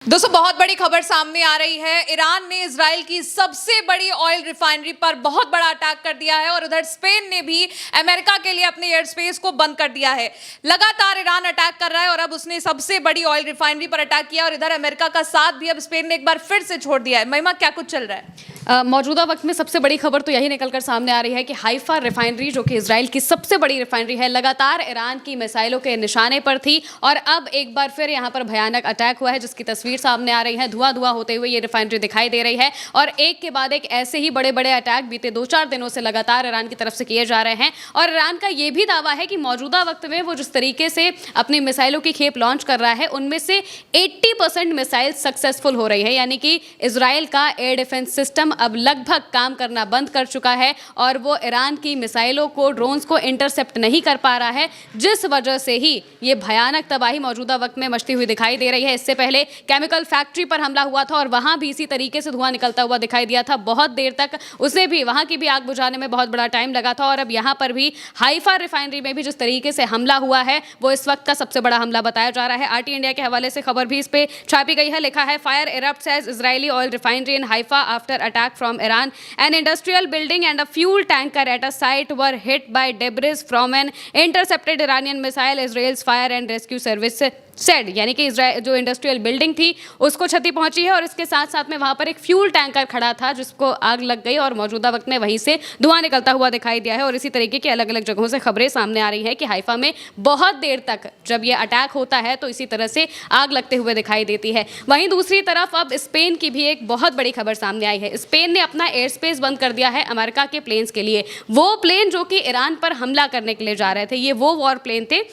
दोस्तों बहुत बड़ी खबर सामने आ रही है। ईरान ने इजराइल की सबसे बड़ी ऑयल रिफाइनरी पर बहुत बड़ा अटैक कर दिया है और उधर स्पेन ने भी अमेरिका के लिए अपने एयर स्पेस को बंद कर दिया है। लगातार ईरान अटैक कर रहा है और अब उसने सबसे बड़ी ऑयल रिफाइनरी पर अटैक किया और इधर अमेरिका का साथ भी अब स्पेन ने एक बार फिर से छोड़ दिया है। महिमा, क्या कुछ चल रहा है? मौजूदा वक्त में सबसे बड़ी खबर तो यही निकलकर सामने आ रही है कि हाइफा रिफाइनरी, जो कि इजराइल की सबसे बड़ी रिफाइनरी है, लगातार ईरान की मिसाइलों के निशाने पर थी और अब एक बार फिर यहां पर भयानक अटैक हुआ है, जिसकी तस्वीर सामने आ रही है। धुआं धुआं होते हुए ये रिफाइनरी दिखाई दे रही है और एक के बाद एक ऐसे ही बड़े बड़े अटैक बीते 2-4 दिनों से लगातार ईरान की तरफ से किए जा रहे हैं। और ईरान का यह भी दावा है कि मौजूदा वक्त में वो जिस तरीके से अपनी मिसाइलों की खेप लॉन्च कर रहा है, उनमें से 80% मिसाइल सक्सेसफुल हो रही है, यानी कि इजराइल का एयर डिफेंस सिस्टम अब लगभग काम करना बंद कर चुका है और वो ईरान की मिसाइलों को, ड्रोन्स को इंटरसेप्ट नहीं कर पा रहा है, जिस वजह से ही ये भयानक तबाही मौजूदा वक्त में मचती हुई दिखाई दे रही है। इससे पहले केमिकल फैक्ट्री पर हमला हुआ था और वहां भी इसी तरीके से धुआं निकलता हुआ दिखाई दिया था। बहुत देर तक उसे भी, वहां की भी आग बुझाने में बहुत बड़ा टाइम लगा था और अब यहां पर भी हाइफा रिफाइनरी में भी जिस तरीके से हमला हुआ है, वो इस वक्त का सबसे बड़ा हमला बताया जा रहा है। आरटी इंडिया के हवाले से खबर भी इस पे छापी गई है। लिखा है, fire erupts as Israeli oil refinery in Haifa after attack from Iran. An industrial building and a fuel tanker at a site were hit by debris from an intercepted Iranian missile, Israel's Fire and Rescue Service said. यानी कि जो industrial building थी उसको क्षति पहुंची है और इसके साथ साथ में वहां पर एक फ्यूल टैंकर खड़ा था जिसको आग लग गई और मौजूदा वक्त में वहीं से धुआं निकलता हुआ दिखाई दिया है। और इसी तरीके की अलग अलग जगहों से खबरें सामने आ रही है कि हाइफा में बहुत देर तक जब ये अटैक होता है तो इसी तरह से आग लगते हुए दिखाई देती है। वहीं दूसरी तरफ अब स्पेन की भी एक बहुत बड़ी खबर सामने आई है। स्पेन ने अपना एयर स्पेस बंद कर दिया है अमेरिका के प्लेन्स के लिए। वो प्लेन जो कि ईरान पर हमला करने के लिए जा रहे थे, ये वो वॉर प्लेन थे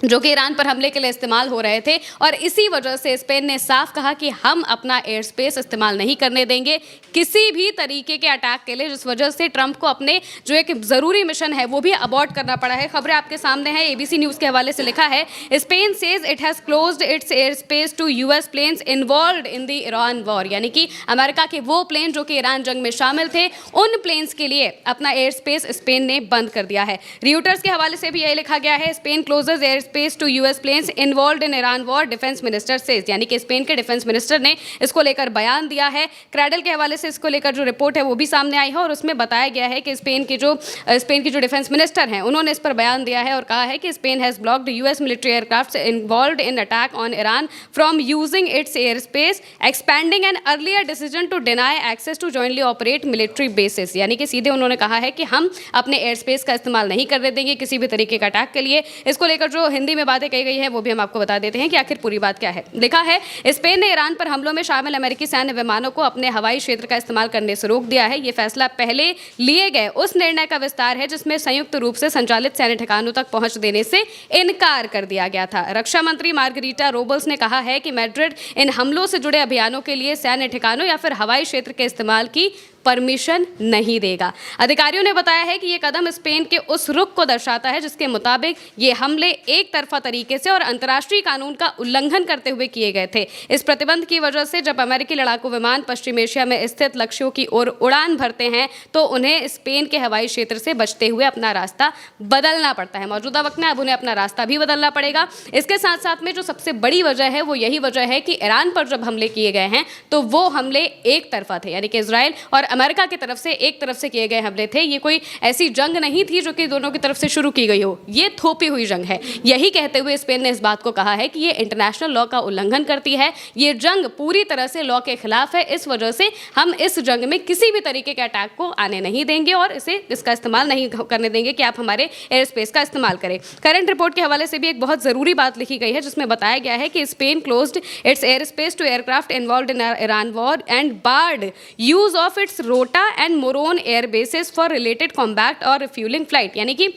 जो कि ईरान पर हमले के लिए इस्तेमाल हो रहे थे और इसी वजह से स्पेन ने साफ कहा कि हम अपना एयर स्पेस इस्तेमाल नहीं करने देंगे किसी भी तरीके के अटैक के लिए, जिस वजह से ट्रंप को अपने जो एक ज़रूरी मिशन है वो भी अबॉर्ट करना पड़ा है। खबरें आपके सामने हैं। एबीसी न्यूज़ के हवाले से लिखा है, Spain says it has closed its air space to US planes involved in the Iran war. यानी कि अमेरिका के वो प्लेन जो कि ईरान जंग में शामिल थे, उन प्लेन्स के लिए अपना एयर स्पेस स्पेन ने बंद कर दिया है। रियूटर्स के हवाले से भी यही लिखा गया है, Spain closes air space to US planes involved in Iran war, defence minister says. यानी कि स्पेन के डिफेंस मिनिस्टर ने इसको लेकर बयान दिया है। क्रैडल के हवाले से इसको लेकर जो रिपोर्ट है वो भी सामने आई है और उसमें बताया गया है कि स्पेन की जो डिफेंस मिनिस्टर हैं, उन्होंने इस पर बयान दिया है और कहा है कि Spain has blocked US military aircraft involved in attack on Iran from using its air space, expanding an earlier decision to deny access to jointly operate military bases. यानी कि सीधे उन्होंने कहा है कि हम अपने एयर स्पेस का इस्तेमाल नहीं करने देंगे किसी भी तरीके का अटैक के लिए। इसको लेकर जो हिंदी में बातें कही गई है वो भी हम आपको बता देते हैं कि आखिर पूरी बात क्या है। लिखा है, स्पेन ने ईरान पर हमलों में शामिल अमेरिकी सैन्य विमानों को अपने हवाई क्षेत्र का इस्तेमाल करने से रोक दिया है। ये फैसला पहले लिए गए उस निर्णय का विस्तार है जिसमें संयुक्त रूप से संचालित सैन्य ठिकानों तक पहुंच देने से इनकार कर दिया गया था। रक्षा मंत्री मार्गरीटा रोबल्स ने कहा है कि मैड्रिड इन हमलों से जुड़े अभियानों के लिए सैन्य ठिकानों या फिर हवाई क्षेत्र के इस्तेमाल की परमिशन नहीं देगा। अधिकारियों ने बताया है कि यह कदम स्पेन के उस रुख को दर्शाता है जिसके मुताबिक ये हमले एक तरफा तरीके से और अंतर्राष्ट्रीय कानून का उल्लंघन करते हुए किए गए थे। इस प्रतिबंध की वजह से जब अमेरिकी लड़ाकू विमान पश्चिम एशिया में स्थित लक्ष्यों की ओर उड़ान भरते हैं तो उन्हें स्पेन के हवाई क्षेत्र से बचते हुए अपना रास्ता बदलना पड़ता है। मौजूदा वक्त में अब उन्हें अपना रास्ता भी बदलना पड़ेगा। इसके साथ साथ में जो सबसे बड़ी वजह है वो यही वजह है कि ईरान पर जब हमले किए गए हैं तो वो हमले एक तरफा थे, यानी कि इजराइल और अमेरिका की तरफ से एक तरफ से किए गए हमले थे। ये कोई ऐसी जंग नहीं थी जो कि दोनों की तरफ से शुरू की गई हो, ये थोपी हुई जंग है। यही कहते हुए स्पेन ने इस बात को कहा है कि ये इंटरनेशनल लॉ का उल्लंघन करती है, ये जंग पूरी तरह से लॉ के खिलाफ है। इस वजह से हम इस जंग में किसी भी तरीके के अटैक को आने नहीं देंगे और इसका इस्तेमाल नहीं करने देंगे कि आप हमारे एयर स्पेस का इस्तेमाल करें। करंट रिपोर्ट के हवाले से भी एक बहुत जरूरी बात लिखी गई है जिसमें बताया गया है कि Spain closed its air space to aircraft involved in Iran war and barred use of its Rota and Moron air bases for related combat और refueling flight। यानी कि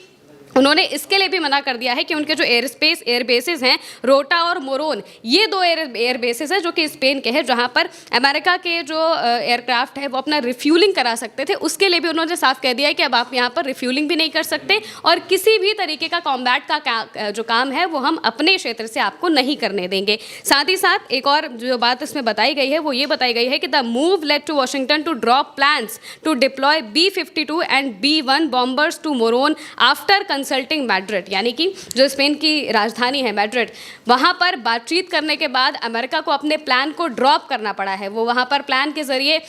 उन्होंने इसके लिए भी मना कर दिया है कि उनके जो एयर बेसिस हैं, रोटा और मोरोन, ये दो एयर बेसिस हैं जो कि स्पेन के हैं, जहां पर अमेरिका के जो एयरक्राफ्ट है वो अपना रिफ्यूलिंग करा सकते थे। उसके लिए भी उन्होंने साफ कह दिया है कि अब आप यहां पर रिफ्यूलिंग भी नहीं कर सकते और किसी भी तरीके का कॉम्बैट का जो काम है वो हम अपने क्षेत्र से आपको नहीं करने देंगे। साथ ही साथ एक और जो बात इसमें बताई गई है वो ये बताई गई है कि the move led to Washington to drop plans to deploy B-52 and B-1 bombers to Moron after consulting Madrid, यानी कि जो स्पेन की राजधानी है मैड्रिड, वहाँ पर बातचीत करने के बाद अमेरिका को अपने प्लान को ड्रॉप करना पड़ा है। वो वहाँ पर प्लान के जरिए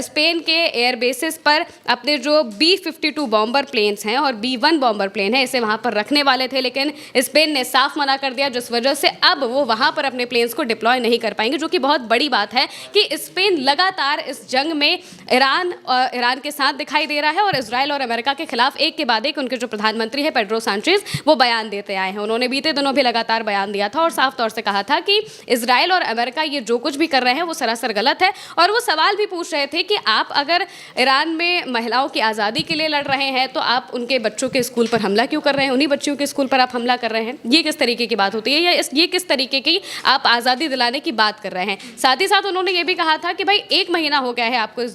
स्पेन के एयर बेसिस पर अपने जो B-52 बॉम्बर प्लेन्स हैं और B-1 बॉम्बर प्लेन है इसे वहाँ पर रखने वाले थे, लेकिन स्पेन ने साफ मना कर दिया, जिस वजह से अब वो वहाँ पर अपने प्लेन्स को डिप्लॉय नहीं कर पाएंगे, जो कि बहुत बड़ी बात है कि स्पेन लगातार इस जंग में ईरान के साथ दिखाई दे रहा है और इजराइल और अमेरिका के खिलाफ एक के बाद एक उनके जो प्रधानमंत्री है पेड्रो सांचेज वो बयान देते आए हैं। उन्होंने बीते दिनों भी लगातार बयान दिया था और साफ तौर से कहा था कि इजराइल और अमेरिका ये जो कुछ भी कर रहे हैं वो सरासर गलत है। और वो सवाल भी पूछ रहे थे कि आप अगर ईरान में महिलाओं की आज़ादी के लिए लड़ रहे हैं तो आप उनके बच्चों के स्कूल पर हमला क्यों कर रहे हैं, उन्हीं बच्चियों के स्कूल पर आप हमला कर रहे हैं, ये किस तरीके की बात होती है, या ये किस तरीके की आप आज़ादी दिलाने की बात कर रहे हैं। साथ ही साथ उन्होंने ये भी कहा था कि भाई 1 महीना हो गया है आपको इस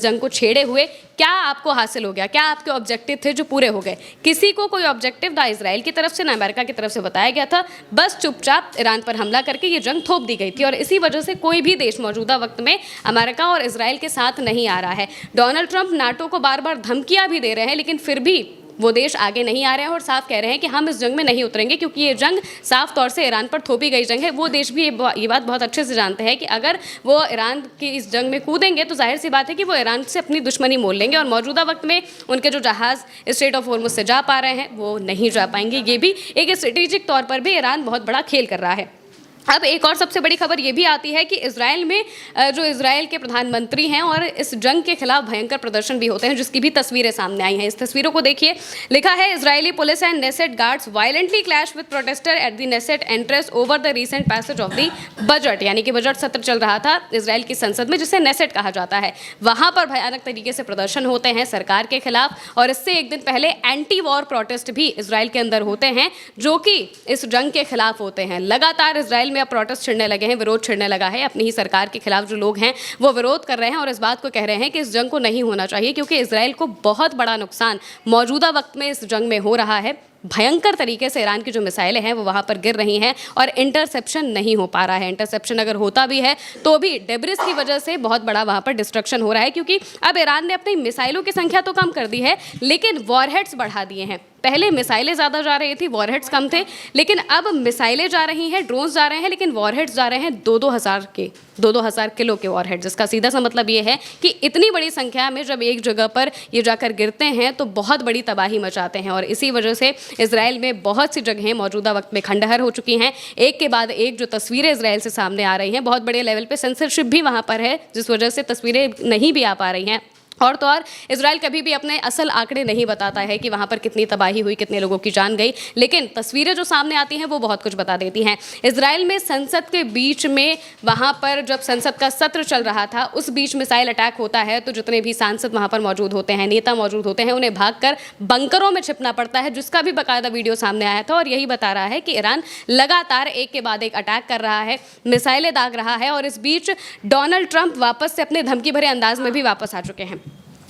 जंग को छेड़े हुए, क्या आपको हासिल हो गया, क्या आपके ऑब्जेक्टिव थे जो पूरे हो गए। किसी को कोई ऑब्जेक्टिव ना इजराइल की तरफ से ना अमेरिका की तरफ से बताया गया था, बस चुपचाप ईरान पर हमला करके ये जंग थोप दी गई थी और इसी वजह से कोई भी देश मौजूदा वक्त में अमेरिका और इजराइल के साथ नहीं आ रहा है। डोनाल्ड ट्रंप नाटो को बार बार धमकियां भी दे रहे हैं, लेकिन फिर भी वो देश आगे नहीं आ रहे हैं और साफ कह रहे हैं कि हम इस जंग में नहीं उतरेंगे, क्योंकि ये जंग साफ तौर से ईरान पर थोपी गई जंग है। वो देश भी ये बात बहुत अच्छे से जानते हैं कि अगर वो ईरान की इस जंग में कूदेंगे तो जाहिर सी बात है कि वो ईरान से अपनी दुश्मनी मोल लेंगे और मौजूदा वक्त में उनके जो जहाज़ स्ट्रेट ऑफ हॉर्मुज़ से जा पा रहे हैं वो नहीं जा पाएंगे। ये भी एक स्ट्रेटेजिक तौर पर भी ईरान बहुत बड़ा खेल कर रहा है। अब एक और सबसे बड़ी खबर ये भी आती है कि इजराइल में जो इजराइल के प्रधानमंत्री हैं और इस जंग के खिलाफ भयंकर प्रदर्शन भी होते हैं, जिसकी भी तस्वीरें सामने आई हैं। इस तस्वीरों को देखिए, लिखा है Israeli police and Knesset guards violently clash with protester at the Knesset entrance over the recent passage of the budget, यानी कि बजट सत्र चल रहा था इजराइल की संसद में जिसे नेसेट कहा जाता है। वहाँ पर भयानक तरीके से प्रदर्शन होते हैं सरकार के खिलाफ और इससे एक दिन पहले एंटी वॉर प्रोटेस्ट भी इजराइल के अंदर होते हैं, जो कि इस जंग के खिलाफ होते हैं। लगातार इजराइल में अब प्रोटेस्ट छिड़ने लगे हैं, विरोध छिड़ने लगा है। अपनी ही सरकार के खिलाफ जो लोग हैं वो विरोध कर रहे हैं और इस बात को कह रहे हैं कि इस जंग को नहीं होना चाहिए, क्योंकि इजराइल को बहुत बड़ा नुकसान मौजूदा वक्त में इस जंग में हो रहा है। भयंकर तरीके से ईरान की जो मिसाइलें हैं वो वहाँ पर गिर रही हैं और इंटरसेप्शन नहीं हो पा रहा है। इंटरसेप्शन अगर होता भी है तो भी डेब्रिस की वजह से बहुत बड़ा वहाँ पर डिस्ट्रक्शन हो रहा है, क्योंकि अब ईरान ने अपनी मिसाइलों की संख्या तो कम कर दी है लेकिन वॉरहेड्स बढ़ा दिए हैं। पहले मिसाइलें ज़्यादा जा रही थी, वॉरहेड्स कम थे, लेकिन अब मिसाइलें जा रही हैं, ड्रोन्स जा रहे हैं, लेकिन वॉरहेड्स जा रहे हैं 2-2 हज़ार किलो के वॉरहेड्स। जिसका सीधा सा मतलब ये है कि इतनी बड़ी संख्या में जब एक जगह पर ये जाकर गिरते हैं तो बहुत बड़ी तबाही मचाते हैं और इसी वजह से इजराइल में बहुत सी जगहें मौजूदा वक्त में खंडहर हो चुकी हैं। एक के बाद एक जो तस्वीरें इजराइल से सामने आ रही हैं, बहुत बड़े लेवल पे सेंसरशिप भी वहाँ पर है, जिस वजह से तस्वीरें नहीं भी आ पा रही हैं। और तो और इजराइल कभी भी अपने असल आंकड़े नहीं बताता है कि वहाँ पर कितनी तबाही हुई, कितने लोगों की जान गई, लेकिन तस्वीरें जो सामने आती हैं वो बहुत कुछ बता देती हैं। इजराइल में संसद के बीच में वहाँ पर जब संसद का सत्र चल रहा था उस बीच मिसाइल अटैक होता है तो जितने भी सांसद वहाँ पर मौजूद होते हैं, नेता मौजूद होते हैं, उन्हें भागकर बंकरों में छिपना पड़ता है, जिसका भी बाकायदा वीडियो सामने आया था और यही बता रहा है कि ईरान लगातार एक के बाद एक अटैक कर रहा है, मिसाइलें दाग रहा है। और इस बीच डोनाल्ड ट्रंप वापस से अपने धमकी भरे अंदाज में भी वापस आ चुके हैं।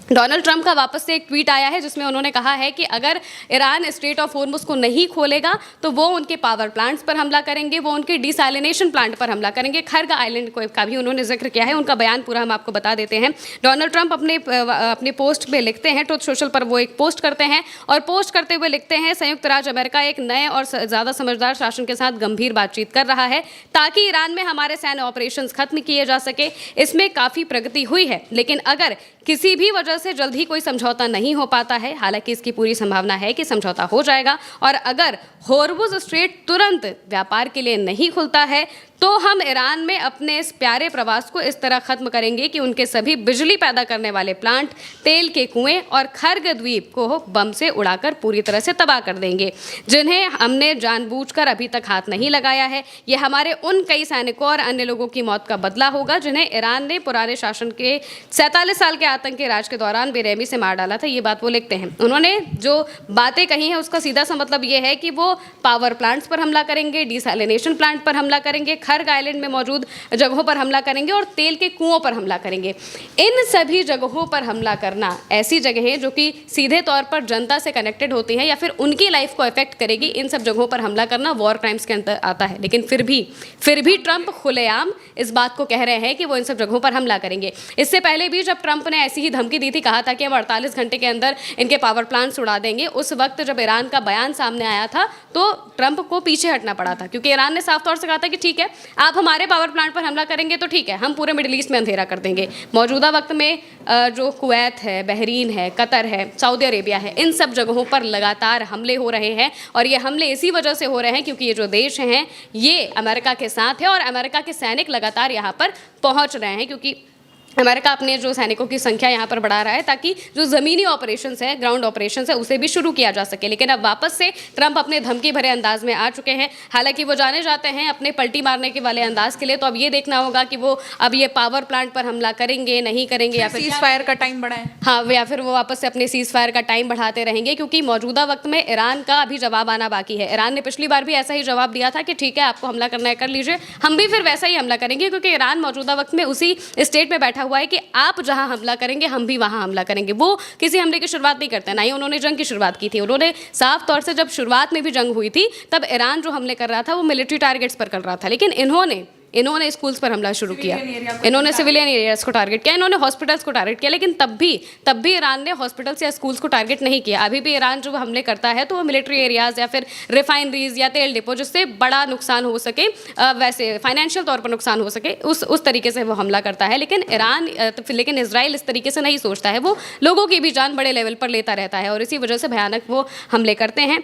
डोनाल्ड ट्रंप का वापस से एक ट्वीट आया है जिसमें उन्होंने कहा है कि अगर ईरान स्ट्रेट ऑफ हॉर्मुज़ को नहीं खोलेगा तो वो उनके पावर प्लांट्स पर हमला करेंगे, वो उनके डिसैलिनेशन प्लांट पर हमला करेंगे। खर्ग आइलैंड का भी उन्होंने जिक्र किया है, उनका बयान पूरा हम आपको बता देते हैं। डोनाल्ड ट्रंप अपने पोस्ट पे लिखते हैं, ट्रुथ सोशल पर वो एक पोस्ट करते हैं और पोस्ट करते हुए लिखते हैं, संयुक्त राज्य अमेरिका एक नए और ज़्यादा समझदार शासन के साथ गंभीर बातचीत कर रहा है ताकि ईरान में हमारे सैन्य ऑपरेशंस खत्म किए जा सके। इसमें काफ़ी प्रगति हुई है, लेकिन अगर किसी भी वजह से जल्द ही कोई समझौता नहीं हो पाता है, हालांकि इसकी पूरी संभावना है कि समझौता हो जाएगा, और अगर हॉर्मुज़ स्ट्रेट तुरंत व्यापार के लिए नहीं खुलता है तो हम ईरान में अपने इस प्यारे प्रवास को इस तरह ख़त्म करेंगे कि उनके सभी बिजली पैदा करने वाले प्लांट, तेल के कुएं और खर्ग द्वीप को बम से उड़ाकर पूरी तरह से तबाह कर देंगे, जिन्हें हमने जानबूझकर अभी तक हाथ नहीं लगाया है। ये हमारे उन कई सैनिकों और अन्य लोगों की मौत का बदला होगा जिन्हें ईरान ने पुराने शासन के 47 साल के आतंकी राज के दौरान बेरहमी से मार डाला था। ये बात वो लिखते हैं। उन्होंने जो बातें कही हैं उसका सीधा सा मतलब ये है कि वो पावर प्लांट्स पर हमला करेंगे, डिसैलिनेशन प्लांट पर हमला करेंगे, थर्ग आइलैंड में मौजूद जगहों पर हमला करेंगे और तेल के कुओं पर हमला करेंगे। इन सभी जगहों पर हमला करना, ऐसी जगहें जो कि सीधे तौर पर जनता से कनेक्टेड होती हैं या फिर उनकी लाइफ को अफेक्ट करेगी, इन सब जगहों पर हमला करना वॉर क्राइम्स के अंदर आता है। लेकिन फिर भी ट्रंप खुलेआम इस बात को कह रहे हैं कि वो इन सब जगहों पर हमला करेंगे। इससे पहले भी जब ट्रंप ने ऐसी ही धमकी दी थी, कहा था कि हम 48 घंटे के अंदर इनके पावर प्लांट्स उड़ा देंगे, उस वक्त जब ईरान का बयान सामने आया था तो ट्रंप को पीछे हटना पड़ा था, क्योंकि ईरान ने साफ तौर से कहा था कि ठीक है, आप हमारे पावर प्लांट पर हमला करेंगे तो ठीक है, हम पूरे मिडिल ईस्ट में अंधेरा कर देंगे। मौजूदा वक्त में जो कुवैत है, बहरीन है, कतर है, सऊदी अरेबिया है, इन सब जगहों पर लगातार हमले हो रहे हैं और ये हमले इसी वजह से हो रहे हैं क्योंकि ये जो देश हैं ये अमेरिका के साथ है और अमेरिका के सैनिक लगातार यहाँ पर पहुँच रहे हैं, क्योंकि अमेरिका अपने जो सैनिकों की संख्या यहाँ पर बढ़ा रहा है ताकि जो ज़मीनी ऑपरेशंस है, ग्राउंड ऑपरेशंस है, उसे भी शुरू किया जा सके। लेकिन अब वापस से ट्रंप अपने धमकी भरे अंदाज में आ चुके हैं। हालांकि वो जाने जाते हैं अपने पलटी मारने के वाले अंदाज के लिए, तो अब ये देखना होगा कि वो अब ये पावर प्लांट पर हमला करेंगे, नहीं करेंगे, या फिर सीज फायर का टाइम बढ़ाएं। हाँ, या फिर वो वापस से अपने सीज फायर का टाइम बढ़ाते रहेंगे, क्योंकि मौजूदा वक्त में ईरान का अभी जवाब आना बाकी है। ईरान ने पिछली बार भी ऐसा ही जवाब दिया था कि ठीक है, आपको हमला करना है कर लीजिए, हम भी फिर वैसा ही हमला करेंगे, क्योंकि ईरान मौजूदा वक्त में उसी स्टेट में बैठा हुआ है कि आप जहां हमला करेंगे हम भी वहां हमला करेंगे। वो किसी हमले की शुरुआत नहीं करते, ना ही उन्होंने जंग की शुरुआत की थी। उन्होंने साफ तौर से, जब शुरुआत में भी जंग हुई थी, तब ईरान जो हमले कर रहा था वो मिलिट्री टारगेट्स पर कर रहा था, लेकिन इन्होंने स्कूल्स पर हमला शुरू किया, इन्होंने सिविलियन एरियाज को टारगेट किया, इन्होंने हॉस्पिटल्स को टारगेट किया, लेकिन तब भी ईरान ने हॉस्पिटल्स या स्कूल्स को टारगेट नहीं किया। अभी भी ईरान जो हमले करता है तो वो मिलिट्री एरियाज या फिर रिफाइनरीज या तेल डिपो, जिससे बड़ा नुकसान हो सके, वैसे फाइनेंशियल तौर पर नुकसान हो सके, उस तरीके से वो हमला करता है। लेकिन इजराइल इस तरीके से नहीं सोचता है, वो लोगों की भी जान बड़े लेवल पर लेता रहता है और इसी वजह से भयानक वो हमले करते हैं।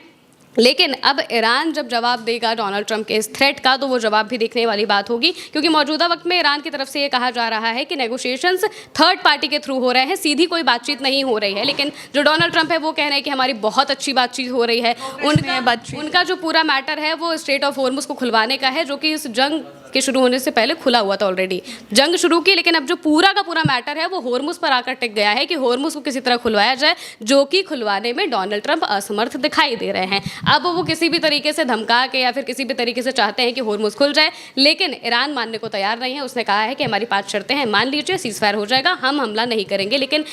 लेकिन अब ईरान जब जवाब देगा डोनाल्ड ट्रंप के इस थ्रेट का, तो वो जवाब भी देखने वाली बात होगी, क्योंकि मौजूदा वक्त में ईरान की तरफ से ये कहा जा रहा है कि नेगोशिएशंस थर्ड पार्टी के थ्रू हो रहे हैं, सीधी कोई बातचीत नहीं हो रही है। लेकिन जो डोनाल्ड ट्रंप है वो कह रहे हैं कि हमारी बहुत अच्छी बातचीत हो रही है। उनका जो पूरा मैटर है वो स्ट्रेट ऑफ हॉर्मुज को खुलवाने का है, जो कि इस जंग के शुरू होने से पहले खुला हुआ था। ऑलरेडी जंग शुरू की, लेकिन अब जो पूरा का पूरा मैटर है वो हॉर्मुज पर आकर टिक गया है कि हॉर्मुज को किसी तरह खुलवाया जाए, जो कि खुलवाने में डोनाल्ड ट्रंप असमर्थ दिखाई दे रहे हैं। अब वो किसी भी तरीके से धमका के या फिर किसी भी तरीके से चाहते हैं कि हॉर्मुज खुल जाए, लेकिन ईरान मानने को तैयार नहीं है। उसने कहा है कि हमारी 5 शर्तें हैं, मान लीजिए सीज फायर हो जाएगा, हम हमला नहीं करेंगे। लेकिन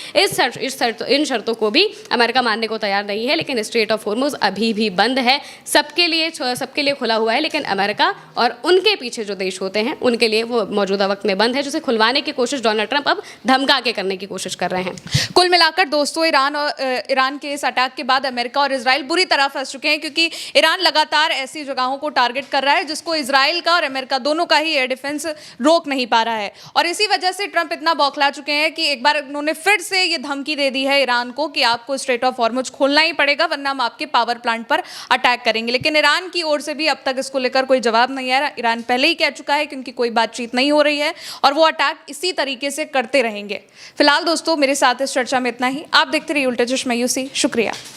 इन शर्तों को भी अमेरिका मानने को तैयार नहीं है। लेकिन स्ट्रेट ऑफ हॉर्मुज अभी भी बंद है, सबके लिए खुला हुआ है, लेकिन अमेरिका और उनके पीछे जो देश होते हैं उनके लिए वो मौजूदा वक्त में बंद है, जिसे खुलवाने की कोशिश डोनाल्ड ट्रंप अब धमका के करने की कोशिश कर रहे हैं। कुल मिलाकर दोस्तों, ईरान के इस अटैक के बाद अमेरिका और इजराइल बुरी तरह फंस चुके हैं, क्योंकि ईरान लगातार ऐसी जगहों को टारगेट कर रहा है जिसको इजराइल का और अमेरिका दोनों का ही एयर डिफेंस रोक नहीं पा रहा है। और इसी वजह से ट्रंप इतना बौखला चुके हैं कि एक बार उन्होंने फिर से ये धमकी दे दी है ईरान को कि आपको स्ट्रेट ऑफ हॉर्मुज खोलना ही पड़ेगा, वरना हम आपके पावर प्लांट पर अटैक करेंगे। लेकिन ईरान की ओर से भी अब तक इसको लेकर कोई जवाब नहीं आया। ईरान पहले ही कह चुका है कि उनकी कोई बातचीत नहीं हो रही है और वो अटैक इसी तरीके से करते रहेंगे। फिलहाल दोस्तों, मेरे साथ इस चर्चा में इतना ही। आप देखते रहिए उल्टे चश्मा यूसी। शुक्रिया।